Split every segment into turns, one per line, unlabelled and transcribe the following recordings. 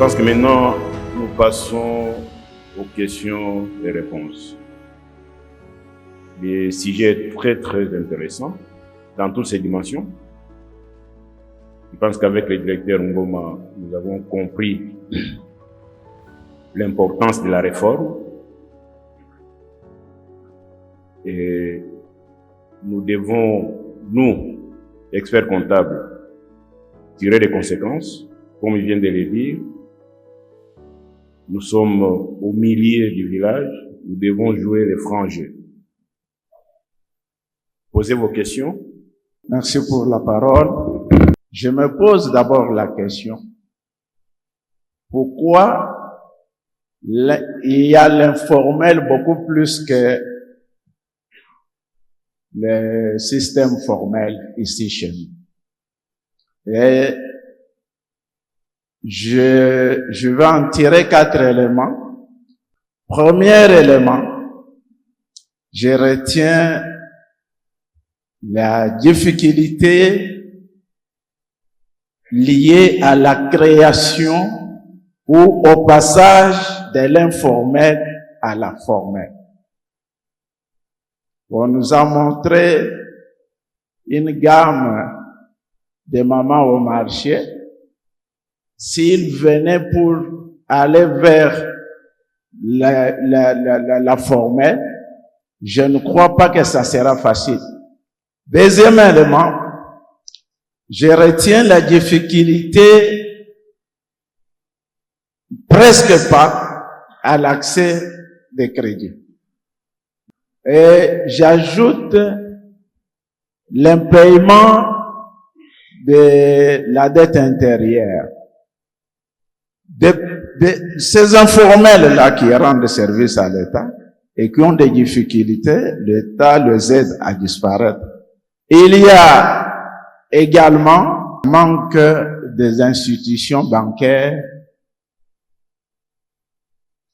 pense que maintenant, nous passons aux questions et réponses. Le sujet est très, très intéressant dans toutes ses dimensions. Je pense qu'avec le directeur Ngoma, nous avons compris l'importance de la réforme. Et nous devons, nous, experts comptables, tirer les conséquences. Comme il vient de le dire, nous sommes au milieu du village, nous devons jouer les francs jeux. Posez vos questions.
Merci pour la parole. Je me pose d'abord la question. Pourquoi il y a l'informel beaucoup plus que le système formel ici chez nous? Et je vais en tirer 4 éléments. Premier élément, je retiens la difficulté liée à la création ou au passage de l'informel à la formelle. On nous a montré une gamme de mamans au marché. S'ils venaient pour aller vers la formelle, je ne crois pas que ça sera facile. Deuxième élément, je retiens la difficulté presque pas à l'accès des crédits. Et j'ajoute l'impayement de la dette intérieure. Ces informels-là qui rendent service à l'État et qui ont des difficultés, l'État les aide à disparaître. Il y a également manque des institutions bancaires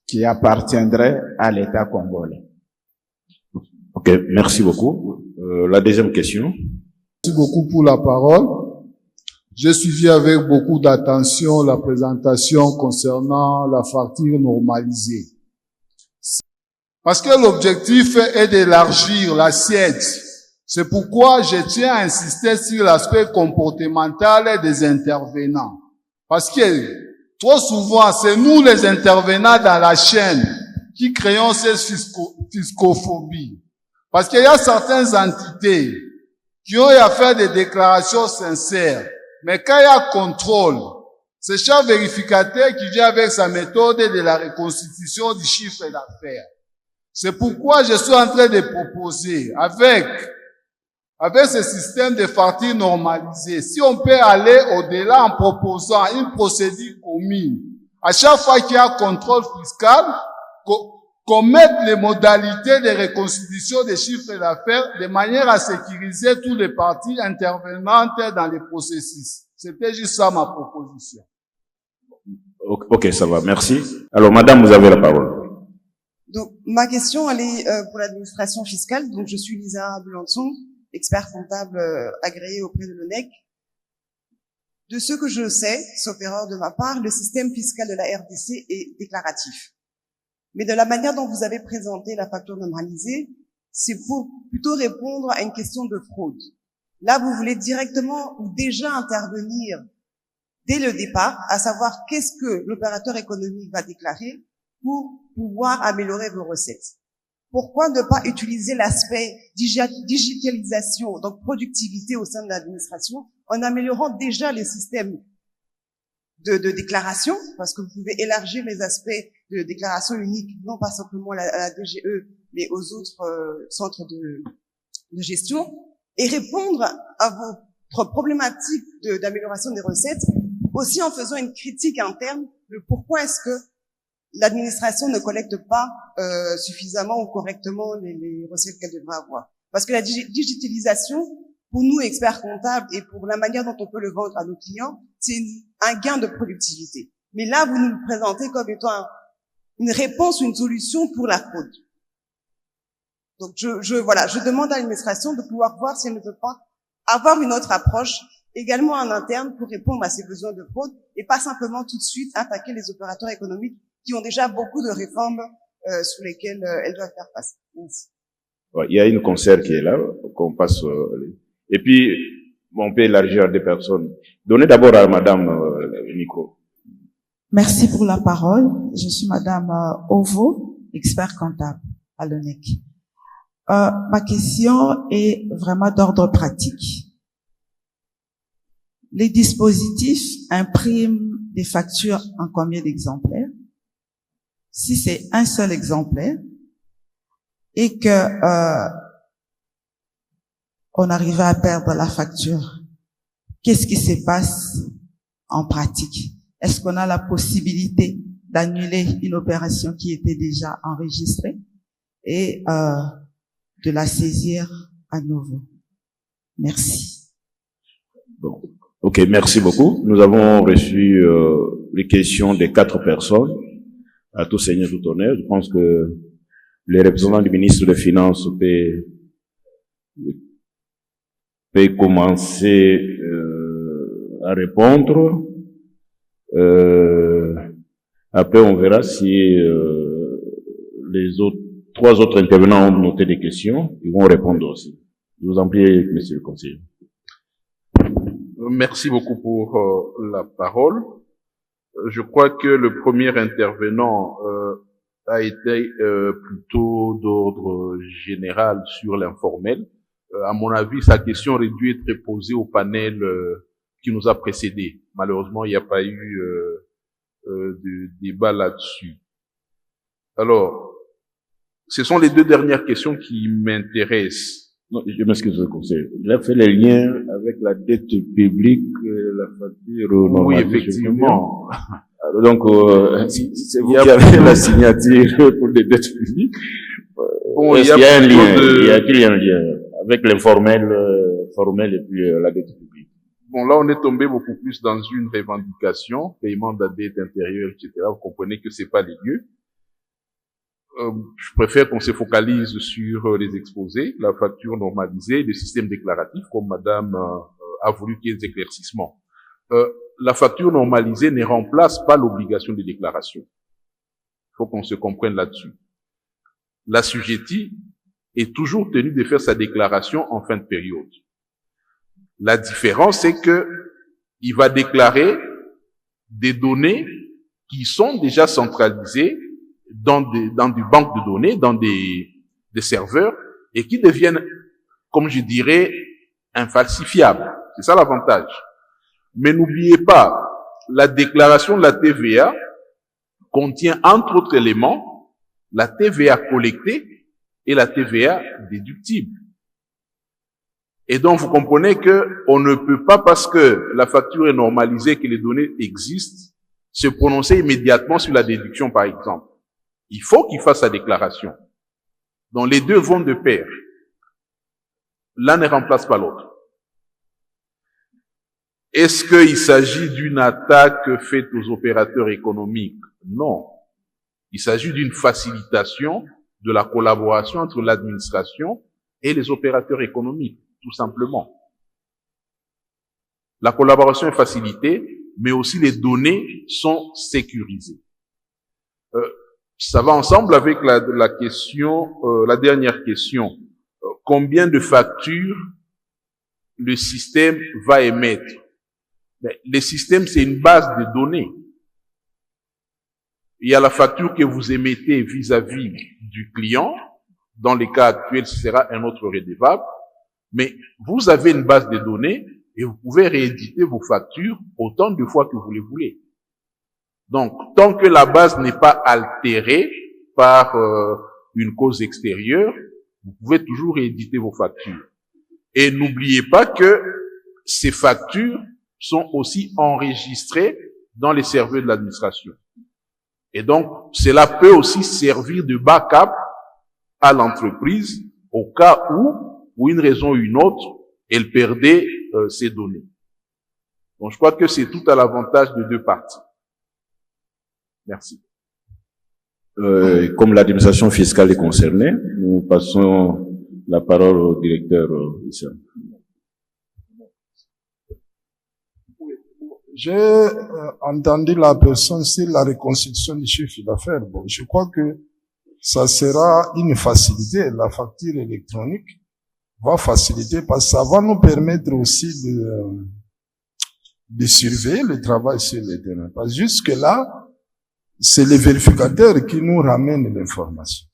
qui appartiendraient à l'État congolais.
Ok, merci beaucoup. La deuxième question.
Merci beaucoup pour la parole. J'ai suivi avec beaucoup d'attention la présentation concernant la facture normalisée. Parce que l'objectif est d'élargir l'assiette. C'est pourquoi je tiens à insister sur l'aspect comportemental des intervenants. Parce que trop souvent, c'est nous les intervenants dans la chaîne qui créons ces fiscophobies. Parce qu'il y a certaines entités qui ont à faire des déclarations sincères. Mais quand il y a contrôle, c'est chaque vérificateur qui vient avec sa méthode de la reconstitution du chiffre d'affaires. C'est pourquoi je suis en train de proposer, avec ce système de facture normalisée, si on peut aller au-delà en proposant une procédure commune. À chaque fois qu'il y a contrôle fiscal, qu'on mette les modalités de reconstitution des chiffres d'affaires de manière à sécuriser tous les parties intervenantes dans les processus. C'était juste ça ma proposition.
Ok, ça va, merci. Alors, madame, vous avez la parole.
Donc, ma question, elle est pour l'administration fiscale. Donc, je suis Lisa Bulançon, expert comptable agréé auprès de l'ONEC. De ce que je sais, sauf erreur de ma part, le système fiscal de la RDC est déclaratif. Mais de la manière dont vous avez présenté la facture normalisée, c'est pour plutôt répondre à une question de fraude. Là, vous voulez directement ou déjà intervenir dès le départ, à savoir qu'est-ce que l'opérateur économique va déclarer pour pouvoir améliorer vos recettes. Pourquoi ne pas utiliser l'aspect digitalisation, donc productivité au sein de l'administration, en améliorant déjà les systèmes de déclaration, parce que vous pouvez élargir les aspects de déclaration unique, non pas simplement à la DGE, mais aux autres centres de gestion, et répondre à votre problématique d'amélioration des recettes, aussi en faisant une critique interne de pourquoi est-ce que l'administration ne collecte pas suffisamment ou correctement les recettes qu'elle devrait avoir. Parce que la digitalisation, pour nous, experts comptables, et pour la manière dont on peut le vendre à nos clients, c'est un gain de productivité. Mais là, vous nous le présentez comme étant une réponse ou une solution pour la fraude. Donc, je demande à l'administration de pouvoir voir si elle ne peut pas avoir une autre approche également en interne pour répondre à ces besoins de fraude et pas simplement tout de suite attaquer les opérateurs économiques qui ont déjà beaucoup de réformes sur lesquelles elles doivent faire face. Merci.
Ouais, il y a une concert qui est là, qu'on passe. Et puis, on peut élargir à des personnes. Donnez d'abord à Madame le micro.
Merci pour la parole. Je suis Madame Ovo, expert comptable à l'ONEC. Ma question est vraiment d'ordre pratique. Les dispositifs impriment des factures en combien d'exemplaires? Si c'est un seul exemplaire et que on arrive à perdre la facture, qu'est-ce qui se passe en pratique? Est-ce qu'on a la possibilité d'annuler une opération qui était déjà enregistrée et de la saisir à nouveau? Merci.
Bon. Ok, merci beaucoup. Nous avons reçu les questions des 4 personnes. À tout seigneur, tout honneur. Je pense que les représentants du ministre des Finances peut commencer à répondre. Après, on verra si les 3 autres intervenants ont noté des questions. Ils vont répondre aussi. Je vous en prie, monsieur le conseiller.
Merci beaucoup pour la parole. Je crois que le premier intervenant a été plutôt d'ordre général sur l'informel. À mon avis, sa question aurait dû être posée au panel qui nous a précédés. Malheureusement, il n'y a pas eu de débat là-dessus. Alors, ce sont les 2 dernières questions qui m'intéressent.
Non, je m'excuse, le conseil. Il a fait les liens avec la dette publique, la facture normale.
Oui, effectivement.
Donc, c'est vous qui avez la signature pour des dettes publiques.
Bon,
il y a un lien. Il y a un lien avec l'informel, formel et puis la dette publique.
Bon, là, on est tombé beaucoup plus dans une revendication, paiement de la dette intérieure, etc. Vous comprenez que c'est pas les lieux. Je préfère qu'on se focalise sur les exposés, la facture normalisée, le système déclaratif, comme Madame a voulu qu'il y ait des éclaircissements. La facture normalisée ne remplace pas l'obligation de déclaration. Il faut qu'on se comprenne là-dessus. L'assujetti est toujours tenu de faire sa déclaration en fin de période. La différence, c'est que il va déclarer des données qui sont déjà centralisées dans des banques de données, dans des serveurs, et qui deviennent, comme je dirais, infalsifiables. C'est ça l'avantage. Mais n'oubliez pas, la déclaration de la TVA contient, entre autres éléments, la TVA collectée et la TVA déductible. Et donc, vous comprenez que on ne peut pas, parce que la facture est normalisée, que les données existent, se prononcer immédiatement sur la déduction, par exemple. Il faut qu'il fasse sa déclaration. Donc, les 2 vont de pair. L'un ne remplace pas l'autre. Est-ce qu'il s'agit d'une attaque faite aux opérateurs économiques? Non. Il s'agit d'une facilitation de la collaboration entre l'administration et les opérateurs économiques, tout simplement. La collaboration est facilitée, mais aussi les données sont sécurisées. Ça va ensemble avec la question, la dernière question. Combien de factures le système va émettre? Mais le système, c'est une base de données. Il y a la facture que vous émettez vis-à-vis du client. Dans les cas actuels, ce sera un autre redevable. Mais vous avez une base de données et vous pouvez rééditer vos factures autant de fois que vous les voulez. Donc, tant que la base n'est pas altérée par une cause extérieure, vous pouvez toujours rééditer vos factures. Et n'oubliez pas que ces factures sont aussi enregistrées dans les serveurs de l'administration. Et donc, cela peut aussi servir de backup à l'entreprise au cas où, pour une raison ou une autre, elle perdait ses données. Donc, je crois que c'est tout à l'avantage de 2 parties. Merci.
Comme l'administration fiscale est concernée, nous passons la parole au directeur Issa.
J'ai entendu la personne sur la reconstitution du chiffre d'affaires. Bon, je crois que ça sera une facilité. La facture électronique va faciliter parce que ça va nous permettre aussi de surveiller le travail sur le terrain. Parce que jusque-là, c'est les vérificateurs qui nous ramènent l'information.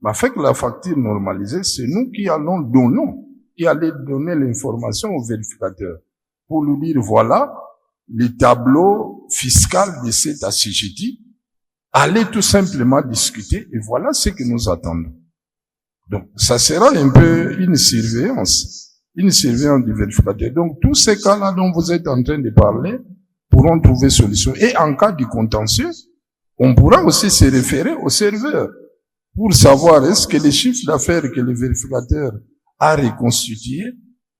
Mais avec la facture normalisée, c'est nous qui allons donner l'information au vérificateur pour lui dire, voilà, le tableau fiscal de cette assujetti, allez tout simplement discuter et voilà ce que nous attendons. Donc, ça sera un peu une surveillance du vérificateur. Donc, tous ces cas-là dont vous êtes en train de parler pourront trouver solution. Et en cas de contentieux, on pourra aussi se référer au serveur pour savoir est-ce que les chiffres d'affaires que le vérificateur a reconstitués,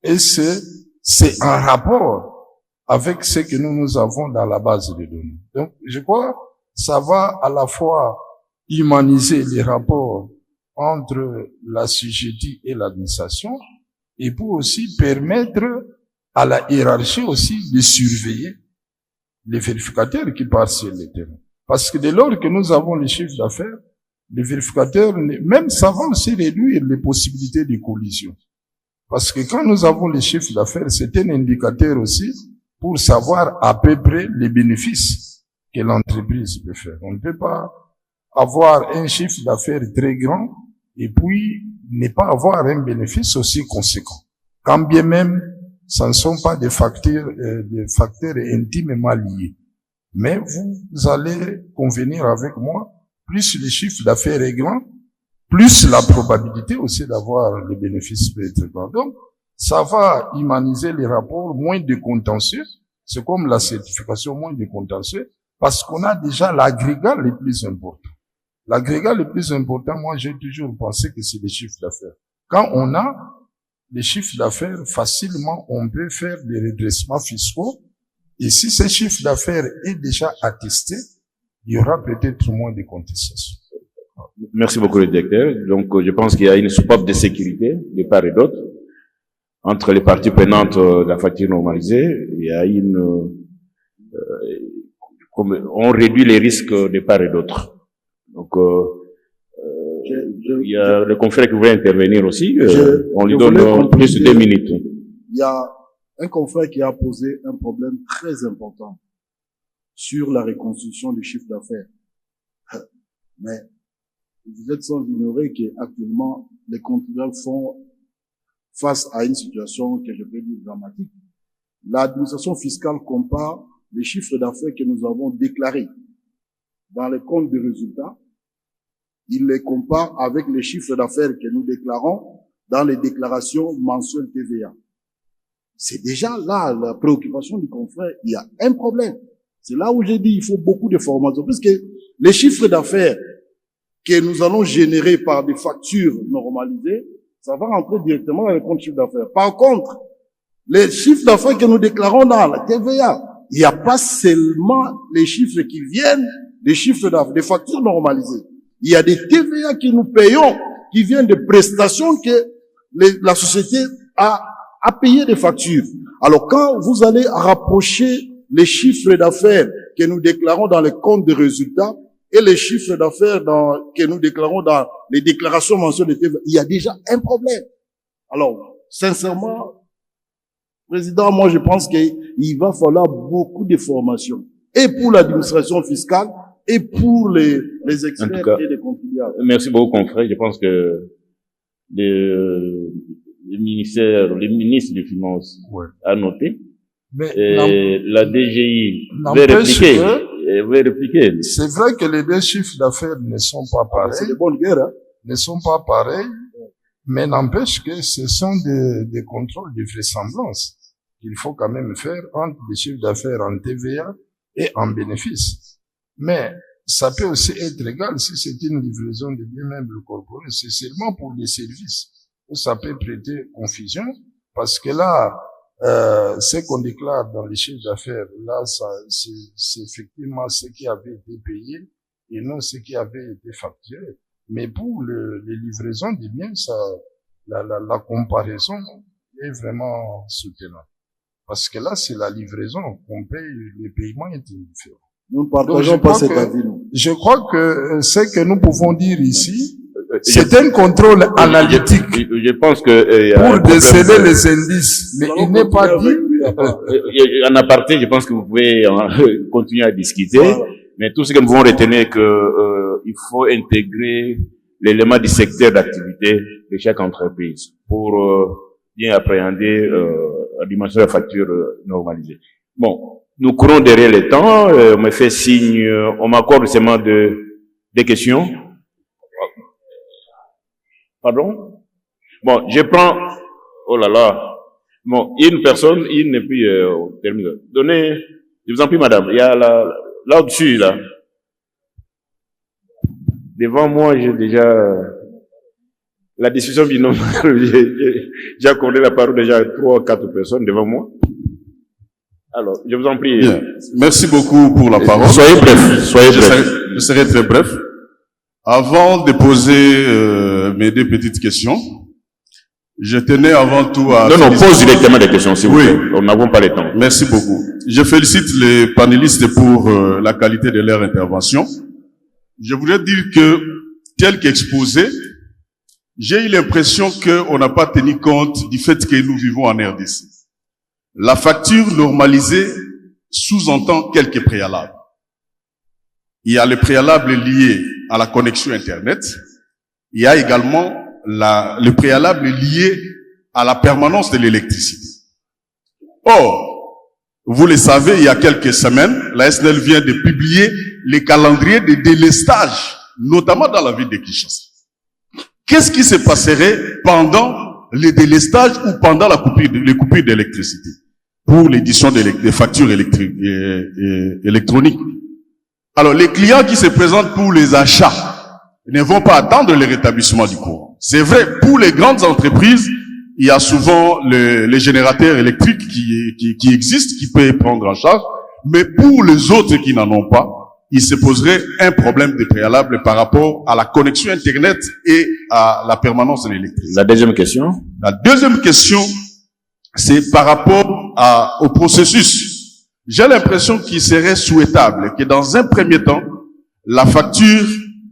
est-ce que c'est en rapport avec ce que nous avons dans la base de données. Donc, je crois ça va à la fois humaniser les rapports entre l'assujetti et l'administration et pour aussi permettre à la hiérarchie aussi de surveiller les vérificateurs qui passent sur le terrain. Parce que dès lors que nous avons les chiffres d'affaires, les vérificateurs, même ça va aussi réduire les possibilités de collision. Parce que quand nous avons les chiffres d'affaires, c'est un indicateur aussi pour savoir à peu près les bénéfices que l'entreprise peut faire. On ne peut pas avoir un chiffre d'affaires très grand et puis ne pas avoir un bénéfice aussi conséquent. Quand bien même, ce ne sont pas des facteurs intimement liés. Mais vous allez convenir avec moi, plus le chiffre d'affaires est grand, plus la probabilité aussi d'avoir les bénéfices peut être grand. Donc, ça va humaniser les rapports, moins de contentieux. C'est comme la certification, moins de contentieux, parce qu'on a déjà l'agrégat le plus important. L'agrégat le plus important, moi, j'ai toujours pensé que c'est les chiffres d'affaires. Quand on a les chiffres d'affaires, facilement, on peut faire des redressements fiscaux. Et si ce chiffre d'affaires est déjà attesté, il y aura peut-être moins de contestations.
Merci beaucoup, le directeur. Donc, je pense qu'il y a une soupape de sécurité de part et d'autre. Entre les parties prenantes de la facture normalisée, il y a on réduit les risques de part et d'autre. Donc, il y a le confrère qui voulait intervenir aussi. On lui donne plus de 2 minutes.
Il y a un confrère qui a posé un problème très important sur la reconstitution du chiffre d'affaires. Mais vous êtes sans ignorer qu'actuellement, les contribuables font face à une situation que je peux dire dramatique. L'administration fiscale compare les chiffres d'affaires que nous avons déclarés dans les comptes de résultats. Il les compare avec les chiffres d'affaires que nous déclarons dans les déclarations mensuelles TVA. C'est déjà là la préoccupation du confrère. Il y a un problème. C'est là où j'ai dit il faut beaucoup de formation. Puisque les chiffres d'affaires que nous allons générer par des factures normalisées, ça va rentrer directement dans les comptes chiffres d'affaires. Par contre, les chiffres d'affaires que nous déclarons dans la TVA, il n'y a pas seulement les chiffres qui viennent des chiffres d'affaires, des factures normalisées. Il y a des TVA que nous payons, qui viennent de prestations que la société a payé des factures. Alors quand vous allez rapprocher les chiffres d'affaires que nous déclarons dans les comptes de résultats et les chiffres d'affaires que nous déclarons dans les déclarations mensuelles de TVA, il y a déjà un problème. Alors, sincèrement, Président, moi je pense qu'il va falloir beaucoup de formation. Et pour l'administration fiscale, et pour les experts
cas,
et les contribuables.
Merci beaucoup, confrère. Je pense que le ministre des Finances a noté.
Mais
la DGI veut répliquer.
C'est vrai que les deux chiffres d'affaires ne sont pas pareils.
C'est de bonne guerre, hein?
Ne sont pas pareils, mais n'empêche que ce sont des contrôles de vraisemblance qu'il faut quand même faire entre les chiffres d'affaires en TVA et en bénéfice. Mais ça peut aussi être égal si c'est une livraison de biens meubles corporels. C'est seulement pour les services où ça peut prêter confusion, parce que là, ce qu'on déclare dans les chiffres d'affaires, là, c'est effectivement ce qui avait été payé et non ce qui avait été facturé. Mais pour les livraisons des biens, la comparaison est vraiment soutenable.
Parce que là, c'est la livraison qu'on paye, les paiements est différent.
Nous ne partageons pas cet avis, nous.
Je crois que ce que nous pouvons dire ici, c'est un contrôle analytique
Je pense que
pour déceler les indices, mais il n'est pas dit.
En aparté, je pense que vous pouvez continuer à discuter, mais tout ce que nous pouvons retenir que il faut intégrer l'élément du secteur d'activité de chaque entreprise pour bien appréhender la dimension de la facture normalisée. Bon, nous courons derrière le temps, on me fait signe, on m'accorde seulement des questions. Pardon? Bon, je prends, oh là là, bon, une personne, une et puis on termine. Donnez, je vous en prie madame, il y a là au-dessus, là. Devant moi, j'ai déjà la discussion binominale, j'ai accordé la parole déjà à 3 ou 4 personnes devant moi. Alors, je vous en prie.
Bien. Merci beaucoup pour la parole.
Soyez bref, soyez bref.
Je serai très bref. Avant de poser mes 2 petites questions, je tenais avant tout à...
Non, pose directement des questions, s'il vous plaît. Nous n'avons pas le temps.
Merci beaucoup. Je félicite les panélistes pour la qualité de leur intervention. Je voudrais dire que, tel qu'exposé, j'ai eu l'impression qu'on n'a pas tenu compte du fait que nous vivons en RDC. La facture normalisée sous-entend quelques préalables. Il y a le préalable lié à la connexion Internet. Il y a également le préalable lié à la permanence de l'électricité. Or, vous le savez, il y a quelques semaines, la SNEL vient de publier les calendriers de délestage, notamment dans la ville de Kinshasa. Qu'est-ce qui se passerait pendant les délestages ou pendant les coupures d'électricité pour l'édition des factures électroniques? Alors, les clients qui se présentent pour les achats ne vont pas attendre le rétablissement du courant. C'est vrai, pour les grandes entreprises, il y a souvent les générateurs électriques qui existent, qui peuvent prendre en charge, mais pour les autres qui n'en ont pas, il se poserait un problème de préalable par rapport à la connexion Internet et à la permanence de l'électricité.
La deuxième question?
La deuxième question, c'est par rapport au processus. J'ai l'impression qu'il serait souhaitable que dans un premier temps, la facture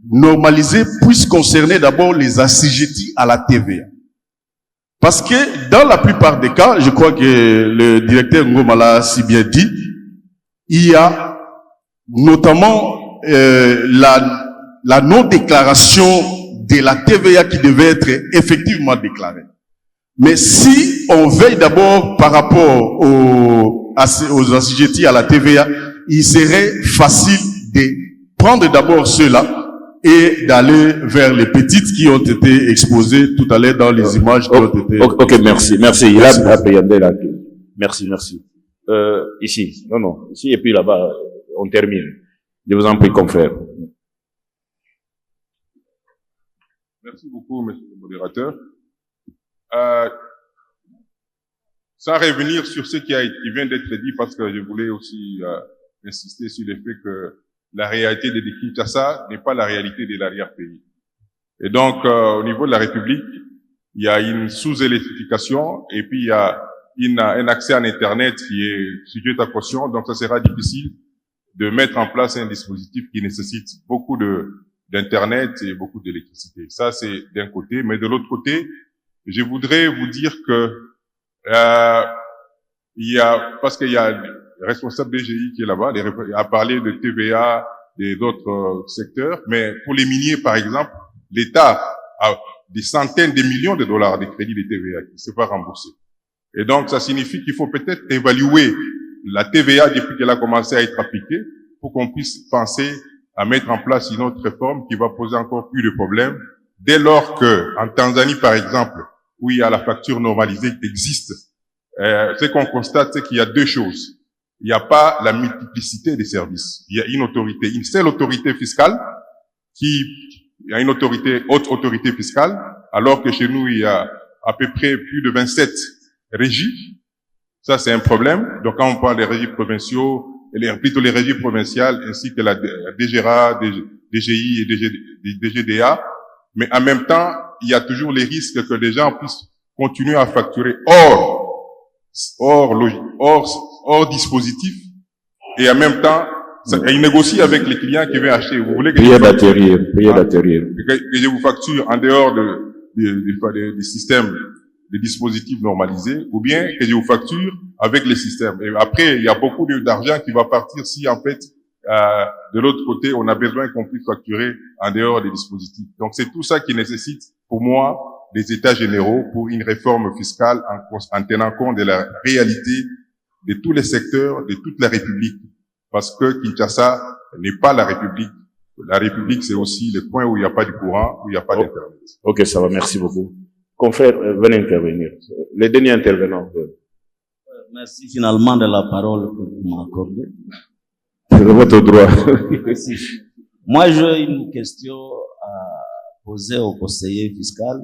normalisée puisse concerner d'abord les assujettis à la TVA. Parce que dans la plupart des cas, je crois que le directeur Ngoma l'a si bien dit, il y a notamment la non-déclaration de la TVA qui devait être effectivement déclarée. Mais si on veille d'abord par rapport aux assujettis à la TVA, il serait facile de prendre d'abord ceux-là et d'aller vers les petites qui ont été exposées tout à l'heure dans les images qui ont été...
Ok, merci. Il a appréhendé là. Merci. Ici. Non. Ici et puis là-bas, on termine. Je vous en prie, confrère.
Merci beaucoup, monsieur le modérateur. Sans revenir sur ce qui vient d'être dit, parce que je voulais aussi insister sur le fait que la réalité de Kinshasa n'est pas la réalité de l'arrière-pays. Et donc, au niveau de la République, il y a une sous-électrification et puis il y a un accès à Internet qui est sujet à caution. Donc, ça sera difficile de mettre en place un dispositif qui nécessite beaucoup d'Internet et beaucoup d'électricité. Ça, c'est d'un côté. Mais de l'autre côté, je voudrais vous dire que parce qu'il y a le responsable DGI qui est là-bas, a parlé de TVA, des autres secteurs, mais pour les miniers, par exemple, l'État a des centaines de millions de dollars de crédits de TVA qui ne sont pas remboursés. Et donc, ça signifie qu'il faut peut-être évaluer la TVA depuis qu'elle a commencé à être appliquée pour qu'on puisse penser à mettre en place une autre réforme qui va poser encore plus de problèmes dès lors que, en Tanzanie, par exemple, où il y a la facture normalisée qui existe, ce qu'on constate, c'est qu'il y a 2 choses. Il n'y a pas la multiplicité des services. Il y a une seule autorité fiscale il y a une haute autorité fiscale, alors que chez nous, il y a à peu près plus de 27 régies. Ça, c'est un problème. Donc, quand on parle des régies provinciaux, plutôt les régies provinciales, ainsi que la DGRA, DGI et DGDA. Mais en même temps, il y a toujours les risques que les gens puissent continuer à facturer. Or,
hors dispositif, et en même temps, il négocie avec les clients qui viennent acheter. Vous voulez que
Priez
je
d'atterrir, priez d'atterrir.
que je vous facture en dehors des systèmes, des dispositifs normalisés, ou bien que je vous facture avec les systèmes. Et après, il y a beaucoup d'argent qui va partir si, en fait, de l'autre côté, on a besoin qu'on puisse facturer en dehors des dispositifs. Donc, c'est tout ça qui nécessite, pour moi, des états généraux pour une réforme fiscale en tenant compte de la réalité de tous les secteurs, de toute la République. Parce que Kinshasa n'est pas la République. La République, c'est aussi le point où il n'y a pas de courant, où il n'y a pas d'Internet.
Ok, ça va, merci beaucoup. Confrère, venez intervenir. Les derniers intervenants.
Merci finalement de la parole que vous m'accordez.
C'est de votre droit.
Merci. Moi, j'ai une question à poser au conseiller fiscal.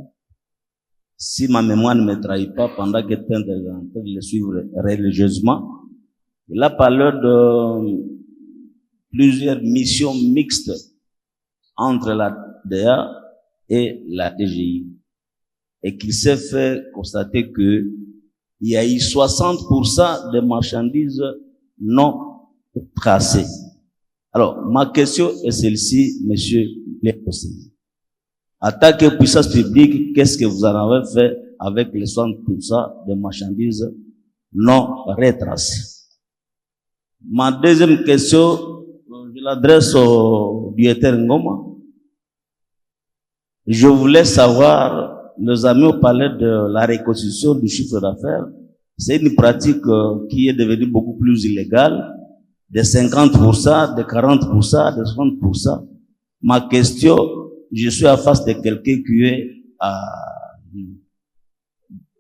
Si ma mémoire ne me trahit pas, pendant que tu es en train de le suivre religieusement, il a parlé de plusieurs missions mixtes entre la DA et la DGI. Et qu'il s'est fait constater que il y a eu 60% de marchandises non tracées. Alors, ma question est celle-ci, monsieur le conseiller. En tant que puissance publique, qu'est-ce que vous en avez fait avec les 60% de marchandises non retracées? Ma deuxième question, je l'adresse au directeur Ngoma. Je voulais savoir, nos amis ont parlé de la reconstitution du chiffre d'affaires. C'est une pratique qui est devenue beaucoup plus illégale, de 50%, de 40%, de 60%. Ma question, je suis en face de quelqu'un qui est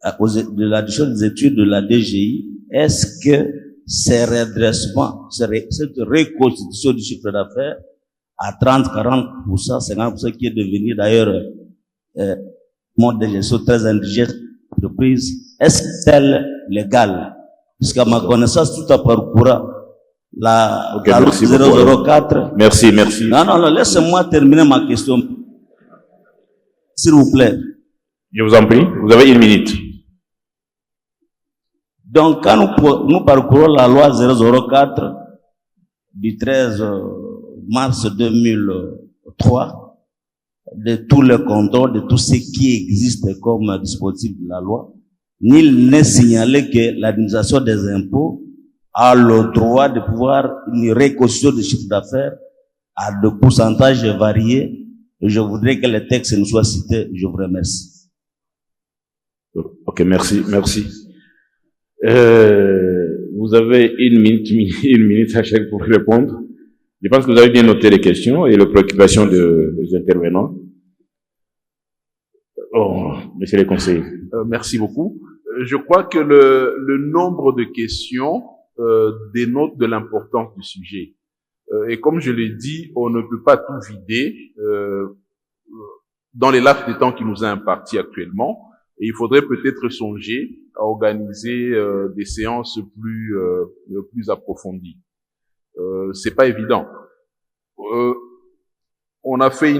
de la direction des études de la DGI. Est-ce que ces redressements, cette reconstitution du chiffre d'affaires à 30, 40%, 50%, qui est devenu d'ailleurs mode de gestion très indigène d'entreprise, est-elle légale? Puisqu'à ma connaissance, tout à parcours la loi 004.
Merci.
Non, laissez-moi terminer ma question. S'il vous plaît.
Je vous en prie, vous avez 1 minute.
Donc, quand nous parcourons la loi 004 du 13 mars 2003, de tout le contrôle, de tout ce qui existe comme dispositif de la loi, nul n'est signalé que l'administration des impôts a le droit de pouvoir une reconstitution de chiffre d'affaires à de pourcentages variés. Et je voudrais que les textes nous soient cités. Je vous remercie.
Ok, merci. Vous avez 1 minute à chaque pour répondre. Je pense que vous avez bien noté les questions et les préoccupations des intervenants. Oh, monsieur le conseiller.
Merci beaucoup. Je crois que le nombre de questions dénote de l'importance du sujet. Et comme je l'ai dit, on ne peut pas tout vider dans les laps de temps qui nous a impartis actuellement. Et il faudrait peut-être songer à organiser des séances plus approfondies. C'est pas évident. On a fait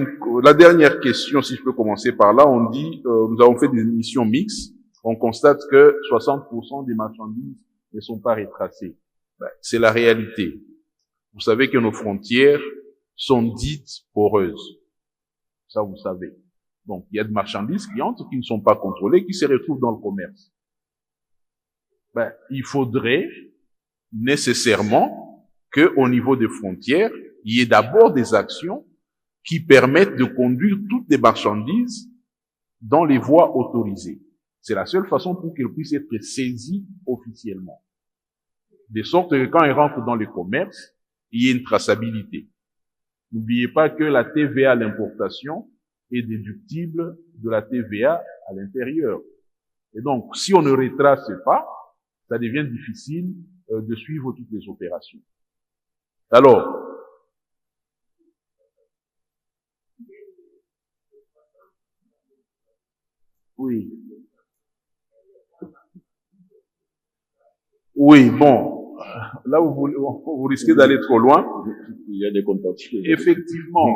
la dernière question, si je peux commencer par là, on dit nous avons fait des missions mixtes. On constate que 60% des marchandises ne sont pas retracées. C'est la réalité. Vous savez que nos frontières sont dites poreuses. Ça, vous savez. Donc, il y a des marchandises qui entrent, qui ne sont pas contrôlées, qui se retrouvent dans le commerce. Il faudrait nécessairement qu'au niveau des frontières, il y ait d'abord des actions qui permettent de conduire toutes les marchandises dans les voies autorisées. C'est la seule façon pour qu'elles puissent être saisies officiellement. De sorte que quand elles rentrent dans les commerces, il y ait une traçabilité. N'oubliez pas que la TVA à l'importation est déductible de la TVA à l'intérieur. Et donc, si on ne retrace pas, ça devient difficile de suivre toutes les opérations. Alors, oui, bon, là vous risquez d'aller trop loin.
Il y a des contentieux.
Effectivement.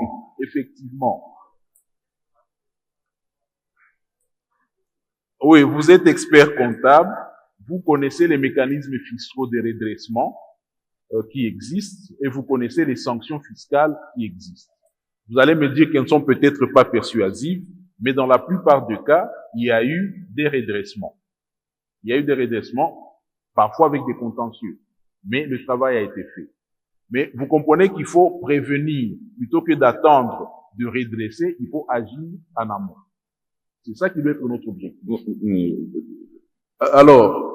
Oui, vous êtes expert comptable, vous connaissez les mécanismes fiscaux de redressement qui existent et vous connaissez les sanctions fiscales qui existent. Vous allez me dire qu'elles ne sont peut-être pas persuasives, mais dans la plupart des cas, il y a eu des redressements. Il y a eu des redressements, parfois avec des contentieux, mais le travail a été fait. Mais vous comprenez qu'il faut prévenir, plutôt que d'attendre de redresser, il faut agir en amont. C'est ça qui doit être notre objectif. Alors,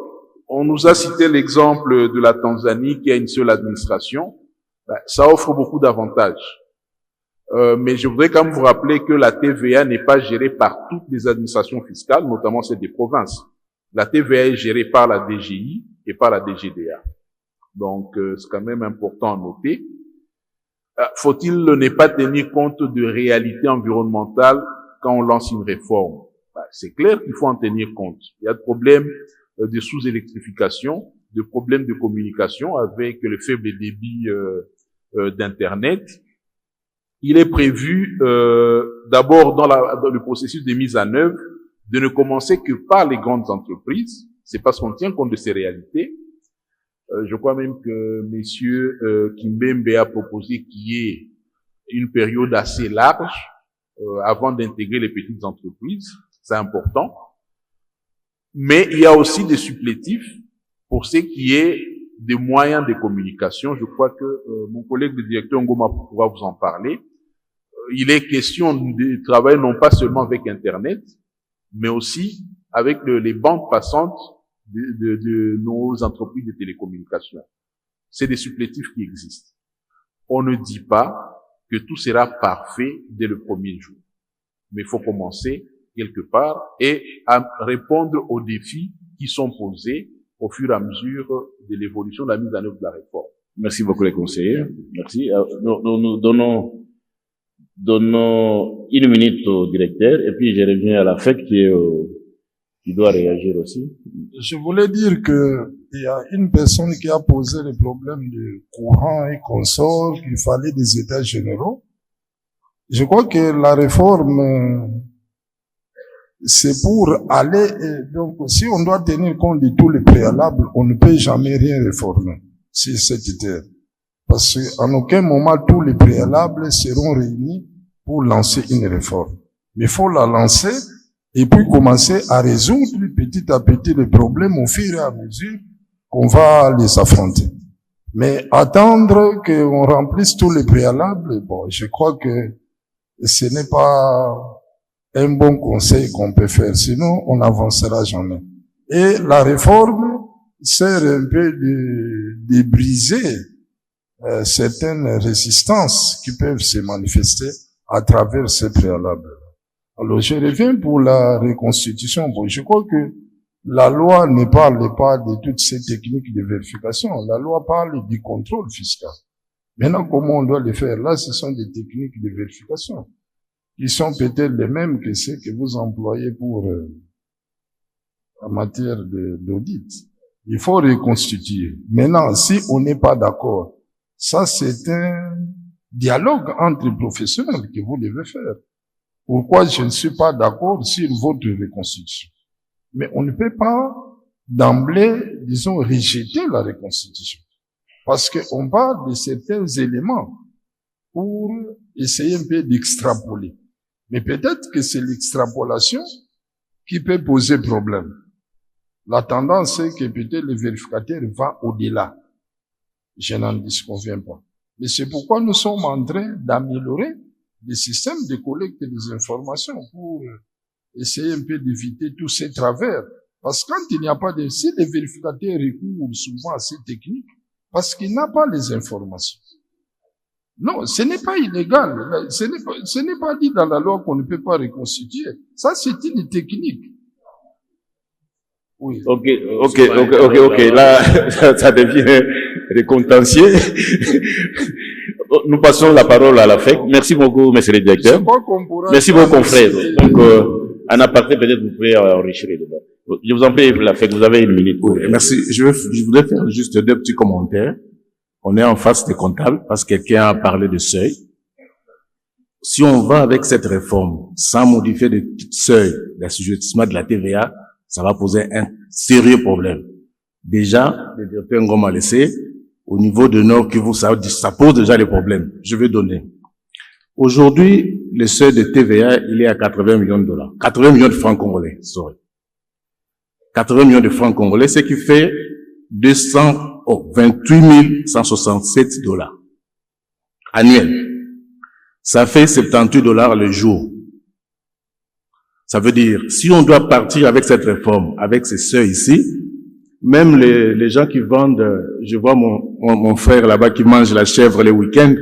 on nous a cité l'exemple de la Tanzanie qui a une seule administration. Ça offre beaucoup d'avantages. Mais je voudrais quand même vous rappeler que la TVA n'est pas gérée par toutes les administrations fiscales, notamment celles des provinces. La TVA est gérée par la DGI et par la DGDA. Donc, c'est quand même important à noter. Faut-il ne pas tenir compte de réalités environnementales quand on lance une réforme? C'est clair qu'il faut en tenir compte. Il y a des problèmes de sous-électrification, de problèmes de communication avec le faible débit d'Internet. Il est prévu d'abord dans le processus de mise en œuvre de ne commencer que par les grandes entreprises. C'est parce qu'on tient compte de ces réalités. Je crois même que Monsieur Kimbembe a proposé qu'il y ait une période assez large avant d'intégrer les petites entreprises. C'est important. Mais il y a aussi des supplétifs pour ce qui est des moyens de communication. Je crois que mon collègue le directeur Ngoma pourra vous en parler. Il est question de travailler non pas seulement avec Internet, mais aussi avec les bandes passantes de nos entreprises de télécommunications. C'est des supplétifs qui existent. On ne dit pas que tout sera parfait dès le premier jour. Mais il faut commencer quelque part et à répondre aux défis qui sont posés au fur et à mesure de l'évolution de la mise en œuvre de la réforme.
Merci beaucoup les conseillers. Merci. Nous donnons une minute au directeur et puis je reviens à la FEC qui doit réagir aussi.
Je voulais dire que il y a une personne qui a posé le problème de courant et consorts, qu'il fallait des états généraux. Je crois que la réforme, c'est pour aller, donc si on doit tenir compte de tous les préalables, on ne peut jamais rien réformer sur cette terre. Parce qu'en aucun moment, tous les préalables seront réunis pour lancer une réforme. Mais il faut la lancer et puis commencer à résoudre petit à petit les problèmes au fur et à mesure qu'on va les affronter. Mais attendre qu'on remplisse tous les préalables, bon, je crois que ce n'est pas un bon conseil qu'on peut faire, sinon on n'avancera jamais. Et la réforme sert un peu de briser certaines résistances qui peuvent se manifester à travers ces préalables. Alors je reviens pour la reconstitution. Bon, je crois que la loi ne parle pas de toutes ces techniques de vérification. La loi parle du contrôle fiscal. Maintenant, comment on doit le faire? Là, ce sont des techniques de vérification qui sont peut-être les mêmes que ceux que vous employez pour en matière d'audit. Il faut reconstituer. Maintenant, si on n'est pas d'accord, ça c'est un dialogue entre professionnels que vous devez faire. Pourquoi je ne suis pas d'accord sur votre reconstitution? Mais on ne peut pas d'emblée, disons, rejeter la reconstitution. Parce qu'on parle de certains éléments pour essayer un peu d'extrapoler. Mais peut-être que c'est l'extrapolation qui peut poser problème. La tendance, c'est que peut-être le vérificateur va au-delà. Je n'en disconviens pas. Mais c'est pourquoi nous sommes en train d'améliorer le système de collecte des informations pour essayer un peu d'éviter tous ces travers. Parce que quand il n'y a pas de... Si les vérificateurs recourent souvent à ces techniques, parce qu'il n'a pas les informations. Non, ce n'est pas illégal. Ce n'est pas dit dans la loi qu'on ne peut pas reconstituer. Ça, c'est une technique. Oui.
Ok. Là, ça devient contentieux. Nous passons la parole à la FEC. Merci beaucoup, monsieur le directeur. Merci beaucoup, confrère. Donc, en aparté, peut-être vous pouvez enrichir le débat. Je vous en prie, la FEC, vous avez une minute.
Oui, merci. Je voudrais faire juste deux petits commentaires. On est en face des comptables parce que quelqu'un a parlé de seuil. Si on va avec cette réforme sans modifier le seuil d'assujettissement de la TVA, ça va poser un sérieux problème. déjà, le directeur Ngom a laissé, au niveau de Nord Kivu, ça pose déjà des problèmes. Je vais donner. Aujourd'hui, le seuil de TVA, il est à 80 millions de dollars. 80 millions de francs congolais, sorry. 80 millions de francs congolais, ce qui fait 28 167 dollars. Annuel. Ça fait 78 dollars le jour. Ça veut dire, si on doit partir avec cette réforme, avec ces seuils ici, même les gens qui vendent, je vois mon frère là-bas qui mange la chèvre le week-end,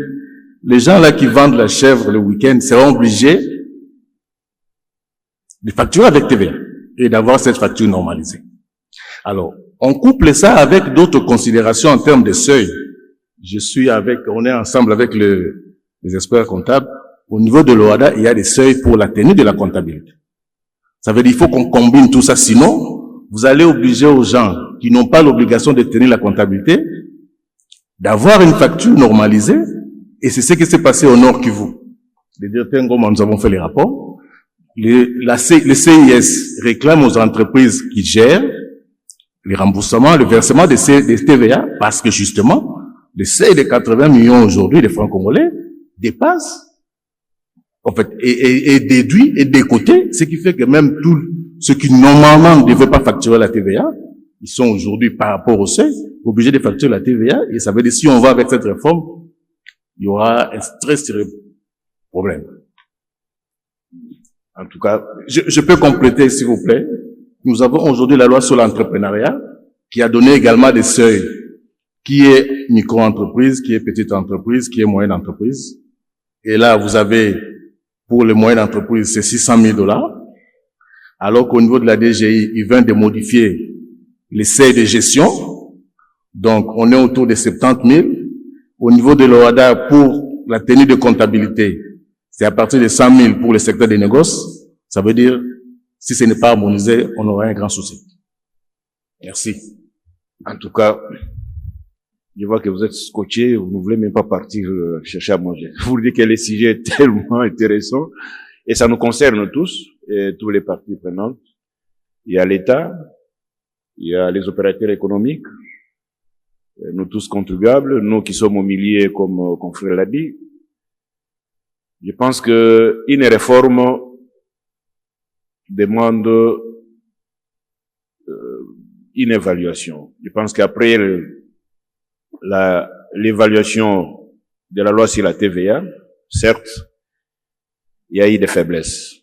les gens là qui vendent la chèvre le week-end seront obligés de facturer avec TVA et d'avoir cette facture normalisée. Alors, on couple ça avec d'autres considérations en termes de seuil. On est ensemble avec les experts comptables. Au niveau de l'OADA, il y a des seuils pour la tenue de la comptabilité. Ça veut dire qu'il faut qu'on combine tout ça, sinon, vous allez obliger aux gens qui n'ont pas l'obligation de tenir la comptabilité d'avoir une facture normalisée, et c'est ce qui s'est passé au Nord Kivu. Les directeurs Ngoma, nous avons fait les rapports. Le CIS réclame aux entreprises qui gèrent les remboursements, le versement des TVA, parce que justement, le seuil de 80 millions aujourd'hui de francs congolais dépasse, en fait, et déduit et décoté, ce qui fait que même tous ceux qui normalement ne devaient pas facturer la TVA, ils sont aujourd'hui, par rapport au seuil, obligés de facturer la TVA, et ça veut dire, si on va avec cette réforme, il y aura un très sérieux problème. En tout cas, je peux compléter, s'il vous plaît. Nous avons aujourd'hui la loi sur l'entrepreneuriat, qui a donné également des seuils, qui est micro-entreprise, qui est petite entreprise, qui est moyenne entreprise. Et là, vous avez, pour les moyennes entreprises, c'est 600 000 dollars. Alors qu'au niveau de la DGI, il vient de modifier les seuils de gestion. Donc, on est autour de 70 000. Au niveau de l'OADA, pour la tenue de comptabilité, c'est à partir de 100 000 pour le secteur des négoces. Ça veut dire, si ce n'est pas harmonisé, on aura un grand souci. Merci.
En tout cas, je vois que vous êtes scotché, vous ne voulez même pas partir chercher à manger. Vous dites que le sujet est tellement intéressant et ça nous concerne tous, et tous les parties prenantes. Il y a l'État, il y a les opérateurs économiques, nous tous contribuables, nous qui sommes au milieu, comme confrère l'a dit. Je pense que une réforme demande une évaluation. Je pense qu'après l'évaluation de la loi sur la TVA, certes, il y a eu des faiblesses.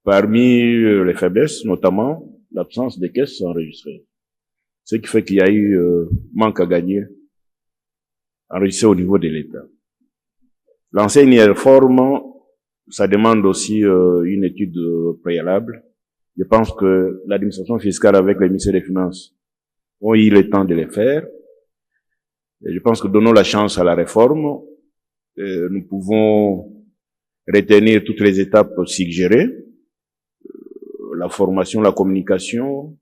Parmi les faiblesses, notamment, l'absence de caisses enregistrées. Ce qui fait qu'il y a eu manque à gagner enregistré au niveau de l'État. Lancer une réforme, ça demande aussi une étude préalable. Je pense que l'administration fiscale avec le ministère des Finances ont eu le temps de le faire. Et je pense que donnons la chance à la réforme. Nous pouvons retenir toutes les étapes suggérées, la formation, la communication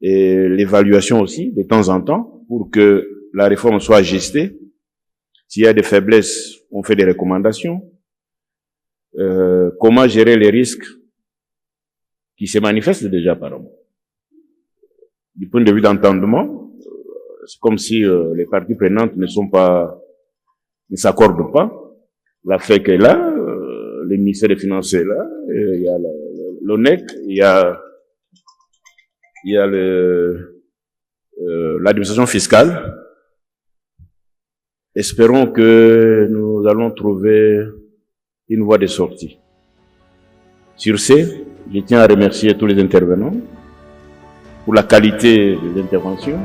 et l'évaluation aussi de temps en temps pour que la réforme soit ajustée. S'il y a des faiblesses, on fait des recommandations. Comment gérer les risques qui se manifestent déjà apparemment. Du point de vue d'entendement, c'est comme si les parties prenantes ne s'accordent pas. La FEC est là, le ministère des Finances est là, il y a l'ONEC, il y a l'administration fiscale. Espérons que nous allons trouver une voie de sortie. Sur ce, je tiens à remercier tous les intervenants pour la qualité des interventions.